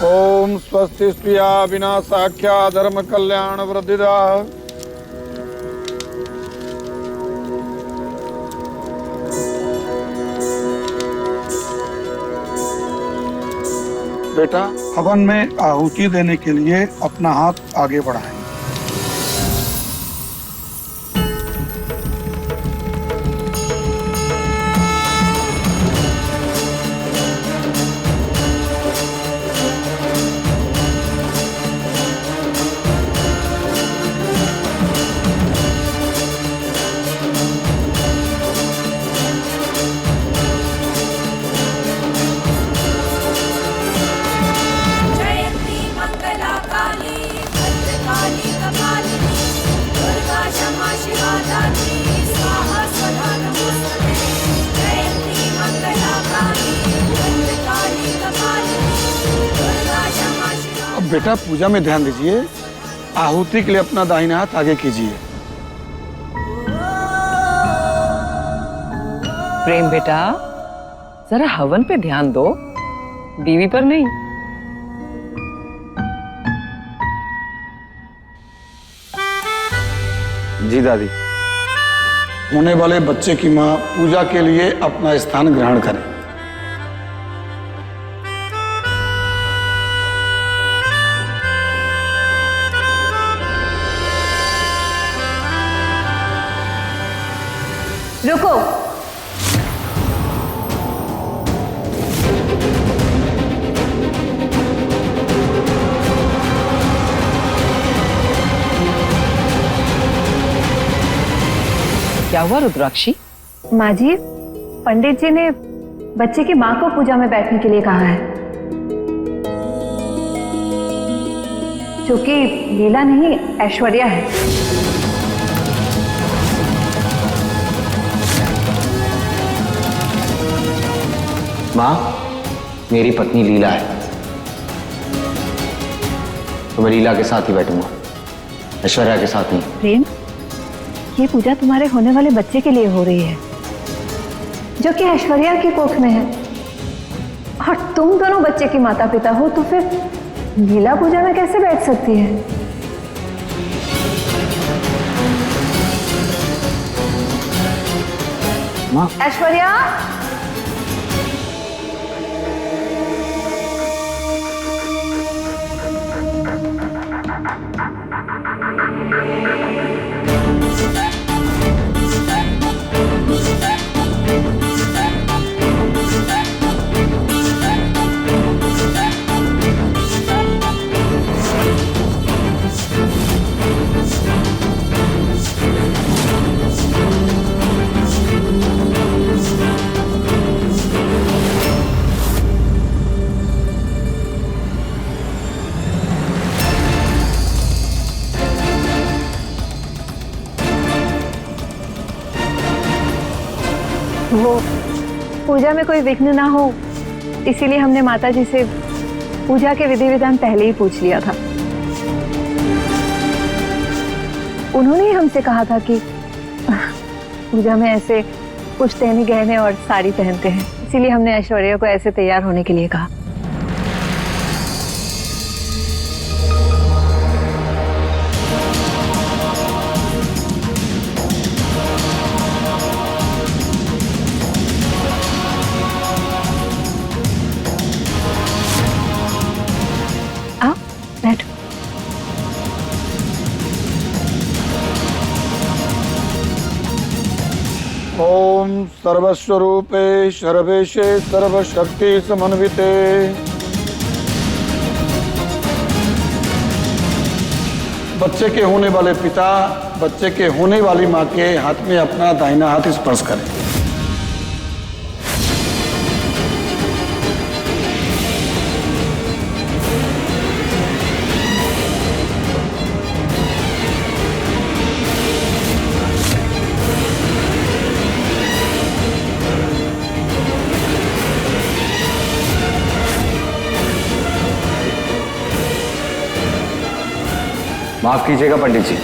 ओम स्वस्ति स्त्रिया विनाशाख्या धर्म कल्याण वृद्धिदा। बेटा, हवन में आहुति देने के लिए अपना हाथ आगे बढ़ाएं। बेटा, पूजा में ध्यान दीजिए। आहुति के लिए अपना दाहिना हाथ आगे कीजिए। प्रेम बेटा, जरा हवन पे ध्यान दो, बीवी पर नहीं। जी दादी। होने वाले बच्चे की मां पूजा के लिए अपना स्थान ग्रहण करें। रुको। क्या हुआ रुद्राक्षी? माँ जी, पंडित जी ने बच्चे की माँ को पूजा में बैठने के लिए कहा है, जो कि लीला नहीं ऐश्वर्या है। माँ, मेरी पत्नी लीला है, तो मैं लीला के साथ ही बैठूंगा, ऐश्वर्या के साथ नहीं। प्रेम, ये पूजा तुम्हारे होने वाले बच्चे के लिए हो रही है, जो कि ऐश्वर्या की कोख में है, और तुम दोनों बच्चे की माता पिता हो, तो फिर लीला पूजा में कैसे बैठ सकती है? माँ। ऐश्वर्या, वो पूजा में कोई विघ्न ना हो, इसीलिए हमने माता जी से पूजा के विधि विधान पहले ही पूछ लिया था। उन्होंने ही हमसे कहा था कि पूजा में ऐसे पुश्तैनी गहने और साड़ी पहनते हैं, इसीलिए हमने ऐश्वर्या को ऐसे तैयार होने के लिए कहा। आओ बैठो। ओम सर्वस्वरूपे सर्वेशे सर्वशक्ति समन्विते बच्चे के होने वाले पिता बच्चे के होने वाली मां के हाथ में अपना दाहिना हाथ स्पर्श करें। माफ कीजिएगा पंडित जी।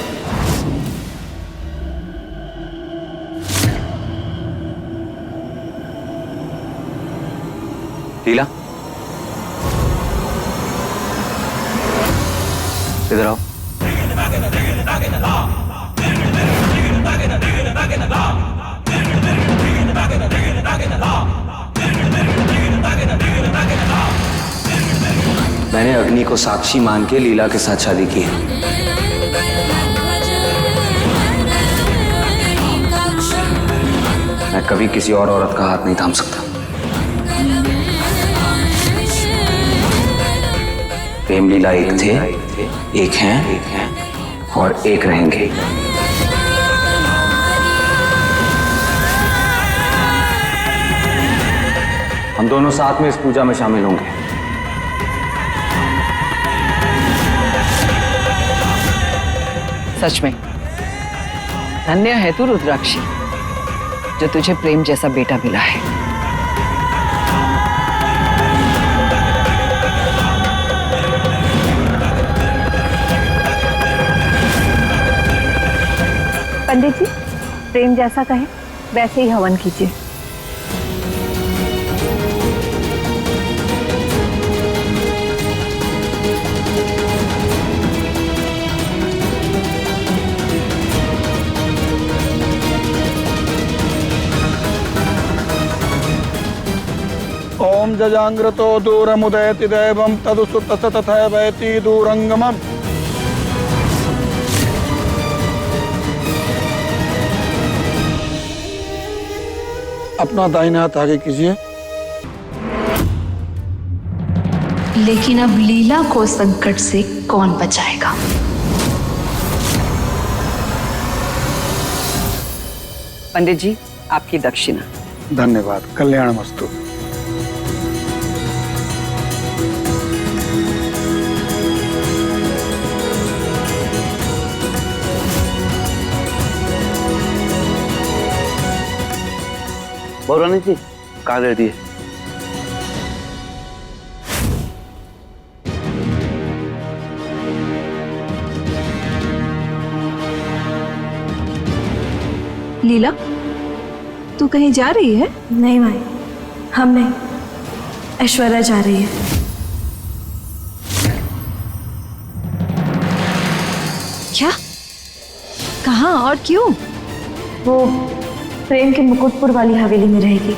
लीला, इधर आओ। मैंने अग्नि को साक्षी मान के लीला के साथ शादी की है। मैं कभी किसी और औरत का हाथ नहीं थाम सकता। प्रेम लीला एक थे, एक हैं और एक रहेंगे। हम दोनों साथ में इस पूजा में शामिल होंगे। सच में धन्य है तू रुद्राक्षी, जो तुझे प्रेम जैसा बेटा मिला है। पंडित जी, प्रेम जैसा कहे वैसे ही हवन कीजिए। ओम जजांग्रतो दूरमुदयति दैवं तदुसुतस तथैवैति दूरंगमम्। अपना दाहिना हाथ आगे कीजिए। लेकिन अब लीला को संकट से कौन बचाएगा? पंडित जी, आपकी दक्षिणा। धन्यवाद। कल्याणमस्तु। बहुरानी जी, कहाँ गए दिए? लीला, तू कहीं जा रही है? नहीं माई, हम नहीं, ऐश्वर्या जा रही है। क्या? कहाँ और क्यों? वो प्रेम के मुकुटपुर वाली हवेली में रहेगी।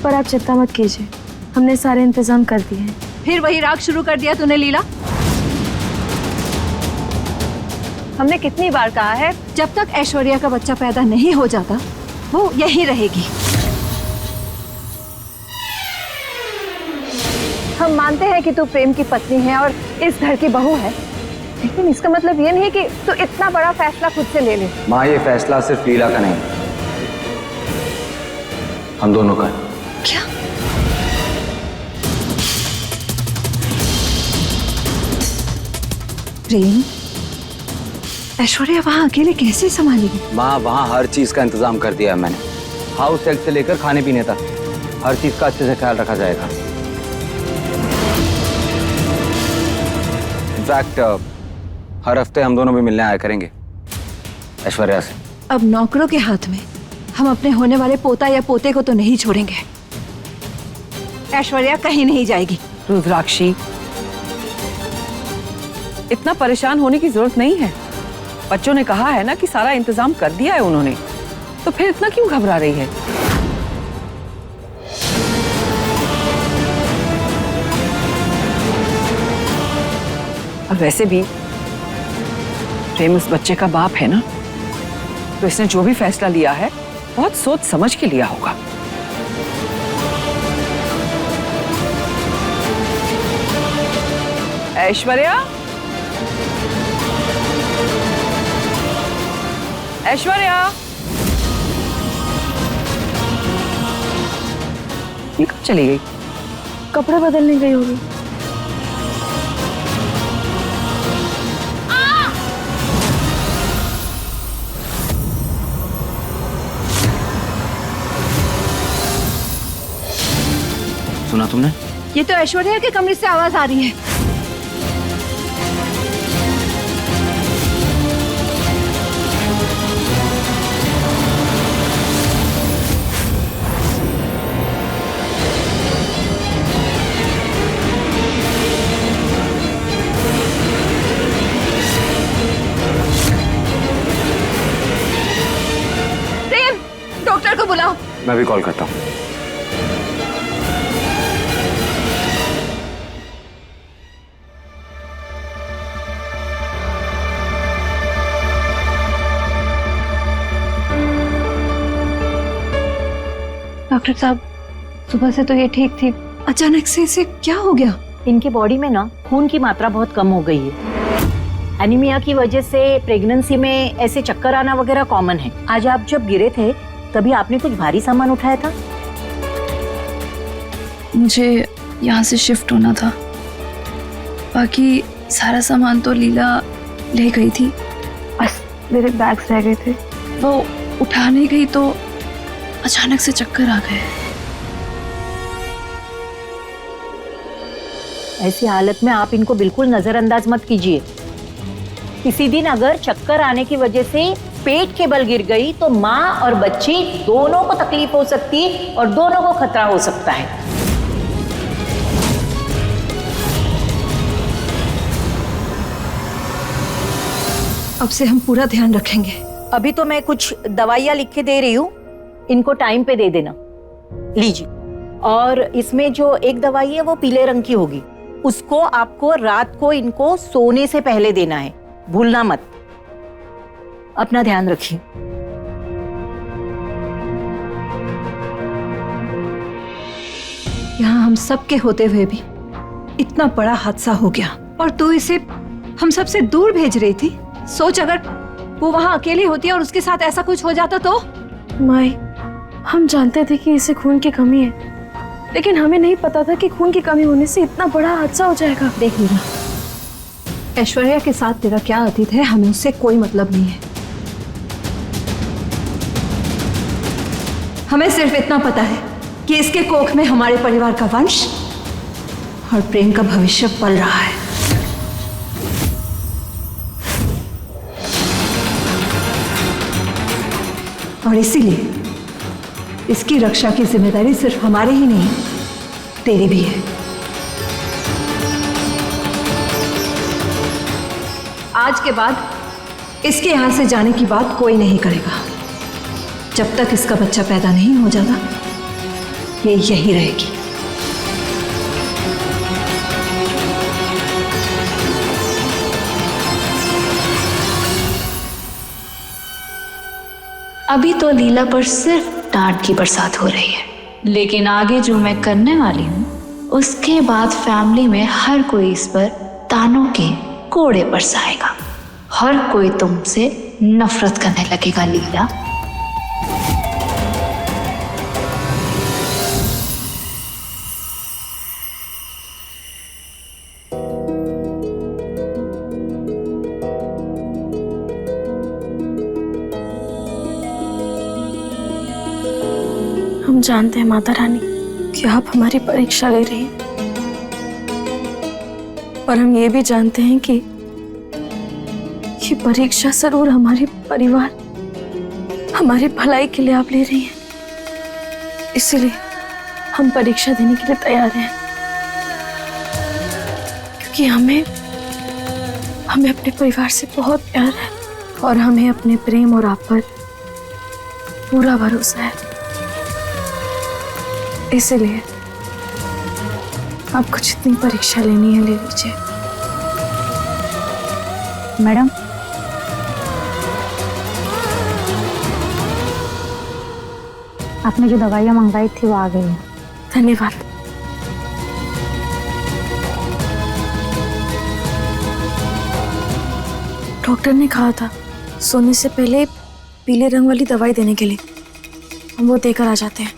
पर आप चिंता मत कीजिए, हमने सारे इंतजाम कर दिए हैं। फिर वही राग शुरू कर दिया तूने लीला। हमने कितनी बार कहा है, जब तक ऐश्वर्या का बच्चा पैदा नहीं हो जाता वो यहीं रहेगी। हम मानते हैं कि तू प्रेम की पत्नी है और इस घर की बहू है, लेकिन इसका मतलब ये नहीं कि तू इतना बड़ा फैसला खुद से ले ले। माँ, ये फैसला सिर्फ लीला का नहीं, हम दोनों का है। क्या? प्रेम ऐश्वर्या वहां अकेले कैसे संभालेगी? माँ, वहाँ हर चीज का इंतजाम कर दिया है मैंने। हाउस हेल्प से लेकर खाने पीने तक हर चीज का अच्छे से ख्याल रखा जाएगा। इनफैक्ट हर हफ्ते हम दोनों भी मिलने आया करेंगे ऐश्वर्या से। अब नौकरों के हाथ में हम अपने होने वाले पोता या पोते को तो नहीं छोड़ेंगे। ऐश्वर्या कहीं नहीं जाएगी। रुद्राक्षी, इतना परेशान होने की जरूरत नहीं है। बच्चों ने कहा है ना कि सारा इंतजाम कर दिया है उन्होंने, तो फिर इतना क्यों घबरा रही है? और वैसे भी प्रेम उस बच्चे का बाप है ना, तो इसने जो भी फैसला लिया है बहुत सोच समझ के लिया होगा। ऐश्वर्या, ऐश्वर्या, ये कब चली गई? कपड़े बदलने गई होगी। सुना तुमने? ये तो ऐश्वर्या के कमरे से आवाज आ रही है। बुलाओ। मैं भी कॉल करता हूँ। डॉक्टर साहब, सुबह से तो ये ठीक थी, अचानक से इसे क्या हो गया? इनकी बॉडी में ना खून की मात्रा बहुत कम हो गई है। एनीमिया की वजह से प्रेगनेंसी में ऐसे चक्कर आना वगैरह कॉमन है। आज आप जब गिरे थे तभी आपने कुछ भारी सामान उठाया था? मुझे यहाँ से शिफ्ट होना था, बाकी सारा सामान तो लीला ले गई थी। बस मेरे बैग्स रह गए थे। वो उठाने गई तो अचानक से चक्कर आ गए। ऐसी हालत में आप इनको बिल्कुल नजरअंदाज मत कीजिए। किसी दिन अगर चक्कर आने की वजह से पेट के बल गिर गई तो माँ और बच्ची दोनों को तकलीफ हो सकती है और दोनों को खतरा हो सकता है। अब से हम पूरा ध्यान रखेंगे। अभी तो मैं कुछ दवाइयाँ लिख के दे रही हूँ, इनको टाइम पे दे देना। लीजिए। और इसमें जो एक दवाई है वो पीले रंग की होगी, उसको आपको रात को इनको सोने से पहले देना है, भूलना मत। अपना ध्यान रखिए। यहाँ हम सब के होते हुए भी इतना बड़ा हादसा हो गया और तू इसे हम सबसे दूर भेज रही थी। सोच, अगर वो वहाँ अकेली होती और उसके साथ ऐसा कुछ हो जाता तो। माई, हम जानते थे कि इसे खून की कमी है, लेकिन हमें नहीं पता था कि खून की कमी होने से इतना बड़ा हादसा हो जाएगा। देख लीना, ऐश्वर्या के साथ तेरा क्या अतीत है हमें उससे कोई मतलब नहीं है। हमें सिर्फ इतना पता है कि इसके कोख में हमारे परिवार का वंश और प्रेम का भविष्य पल रहा है। और इसीलिए इसकी रक्षा की जिम्मेदारी सिर्फ हमारी ही नहीं, तेरी भी है। आज के बाद इसके यहां से जाने की बात कोई नहीं करेगा। जब तक इसका बच्चा पैदा नहीं हो जाता, ये यहीं रहेगी। अभी तो लीला पर सिर्फ डांट की बरसात हो रही है, लेकिन आगे जो मैं करने वाली हूँ उसके बाद फैमिली में हर कोई इस पर तानों के कोड़े बरसाएगा। हर कोई तुमसे नफरत करने लगेगा लीला। हम जानते हैं माता रानी कि आप हमारी परीक्षा ले रही हैं, पर हम ये भी जानते हैं कि ये परीक्षा जरूर हमारे परिवार, हमारी भलाई के लिए आप ले रही हैं। इसलिए हम परीक्षा देने के लिए तैयार हैं, क्योंकि हमें अपने परिवार से बहुत प्यार है और हमें अपने प्रेम और आप पर पूरा भरोसा है। इसलिए आपको जितनी परीक्षा लेनी है ले लीजिए। मैडम, आपने जो दवाइयाँ मंगवाई थी वो आ गई है। धन्यवाद। डॉक्टर ने कहा था सोने से पहले पीले रंग वाली दवाई देने के लिए, हम वो देकर आ जाते हैं।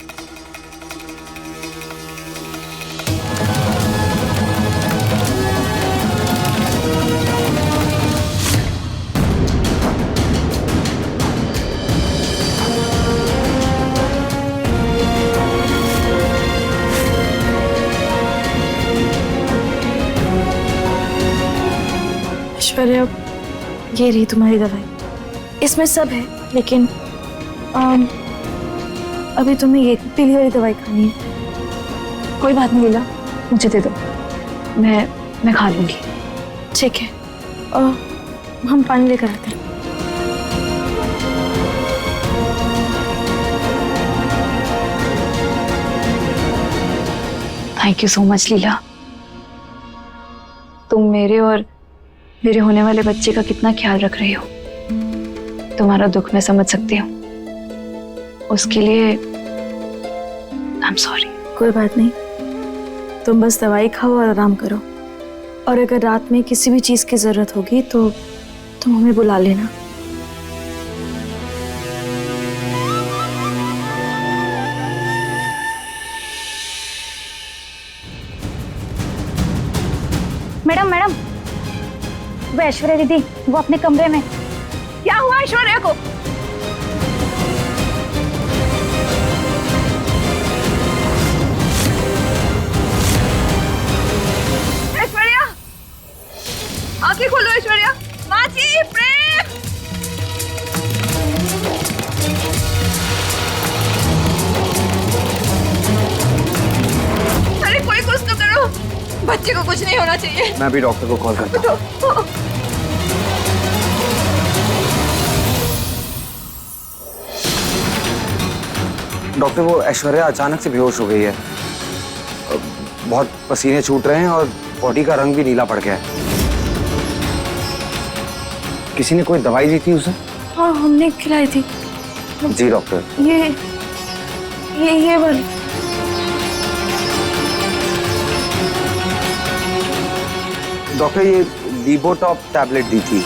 ऐश्वर्या, ये रही तुम्हारी दवाई, इसमें सब है, लेकिन अभी तुम्हें ये पीली वाली दवाई खानी है। कोई बात नहीं लीला, मुझे दे दो, मैं खा लूंगी। ठीक है, हम पानी लेकर आते हैं। थैंक यू सो मच लीला। तुम मेरे और मेरे होने वाले बच्चे का कितना ख्याल रख रही हो। तुम्हारा दुख मैं समझ सकती हूँ, उसके लिए आई एम सॉरी। कोई बात नहीं, तुम बस दवाई खाओ और आराम करो। और अगर रात में किसी भी चीज की जरूरत होगी तो तुम हमें बुला लेना। मैडम मैडम, वो ऐश्वर्या दीदी, वो अपने कमरे में। क्या हुआ ऐश्वर्या को? ऐश्वर्या, आंखें खोलो ऐश्वर्या। माँ जी, प्रेम। अरे कोई कुछ तो करो, बच्चे को कुछ नहीं होना चाहिए। मैं अभी डॉक्टर को कॉल करता हूँ। डॉक्टर, वो ऐश्वर्या अचानक से बेहोश हो गई है। बहुत पसीने छूट रहे हैं और बॉडी का रंग भी नीला पड़ गया है। किसी ने कोई दवाई दी थी उसे? हाँ, हमने खिलाई थी। जी डॉक्टर। ये वाली। डॉक्टर, ये लीबोटॉप टैबलेट दी थी।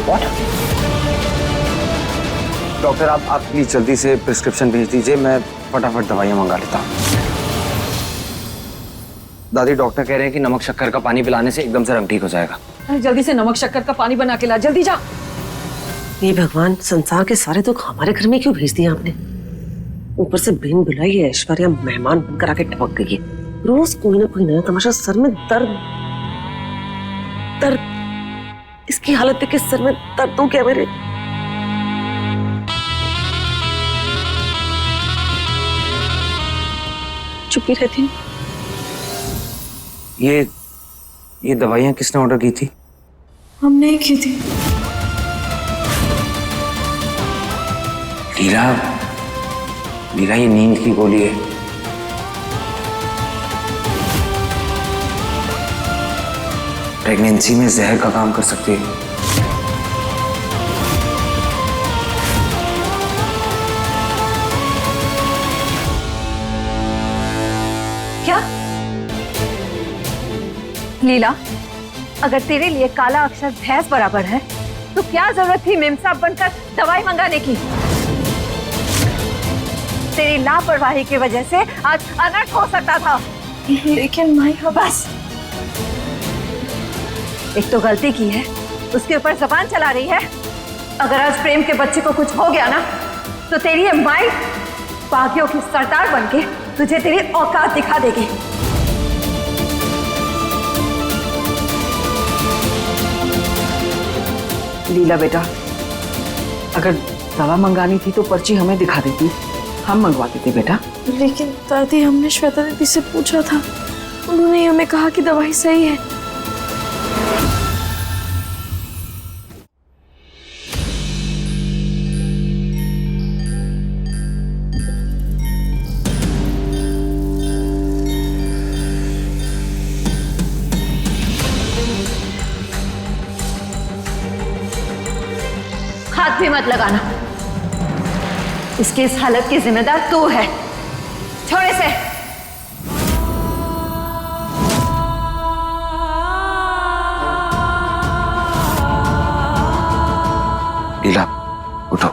What? डॉक्टर, आप प्लीज जल्दी से प्रिस्क्रिप्शन भेज दीजिए, मैं फटाफट दवाइयाँ मंगा लेता हूँ। दादी, डॉक्टर कह रहे हैं कि नमक शक्कर का पानी पिलाने से एकदम से रंग ठीक हो जाएगा। अरे जल्दी से नमक शक्कर का पानी बना के ला, जल्दी जा। ये भगवान, संसार के सारे दुख हमारे घर में क्यों भेज दिए आपने? ऊपर से बिन बुलाई ऐश्वर्या मेहमान बनकर आके टपक गई है। रोज कोई ना कोई नया तमाशा। सर में दर्द दर्द, इसकी हालत देख के सर में दर्द तो क्या मेरे। चुपी रहती हूँ। ये दवाइयाँ किसने ऑर्डर की थी? हमने ही की थी। लीला, लीला, ये नींद की गोली है। प्रेगनेंसी में जहर का काम कर सकती है। क्या लीला, अगर तेरे लिए काला अक्षर भैंस बराबर है तो क्या जरूरत थी मेम साहब बनकर दवाई मंगाने की? तेरी लापरवाही की वजह से आज अनर्थ हो सकता था। लेकिन माई, बस, एक तो गलती की है, उसके ऊपर जबान चला रही है। अगर आज प्रेम के बच्चे को कुछ हो गया ना तो तेरी ये माई बागियों की सरदार बनके तुझे तेरी औकात दिखा देगी। लीला बेटा, अगर दवा मंगानी थी तो पर्ची हमें दिखा देती, हम मंगवा देते बेटा। लेकिन दादी, हमने श्वेता दीदी से पूछा था, उन्होंने हमें कहा कि दवाई सही है। हाथ भी मत लगाना, इसकी इस हालत की जिम्मेदार तू है। छोड़ इसे। लीला, उठो।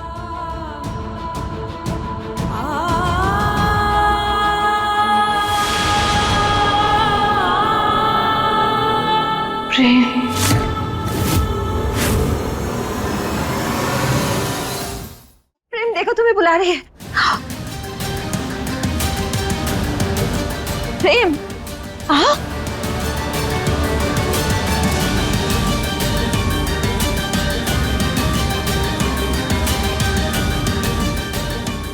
प्रेम, प्रेम देखो, तुम्हें बुला रही है। प्रेम,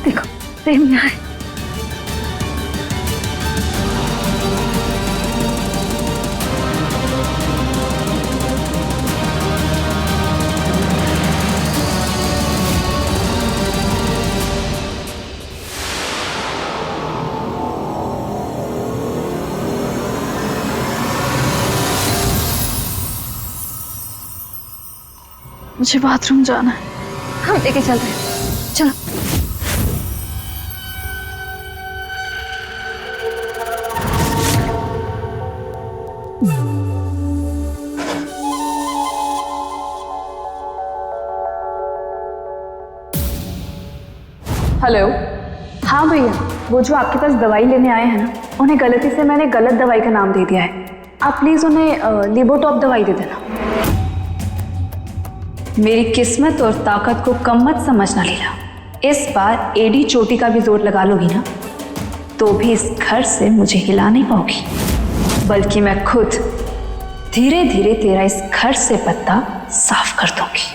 देखो प्रेम यहाँ है। मुझे बाथरूम जाना है। हम लेके चलते हैं, चलो। हेलो। हाँ भैया, वो जो आपके पास दवाई लेने आए हैं ना, उन्हें गलती से मैंने गलत दवाई का नाम दे दिया है। आप प्लीज उन्हें लिबोटॉप दवाई दे देना। मेरी किस्मत और ताकत को कम मत समझना लीला। इस बार एडी चोटी का भी जोर लगा लोगी ना, तो भी इस घर से मुझे हिला नहीं पाओगी, बल्कि मैं खुद धीरे धीरे तेरा इस घर से पत्ता साफ कर दूंगी।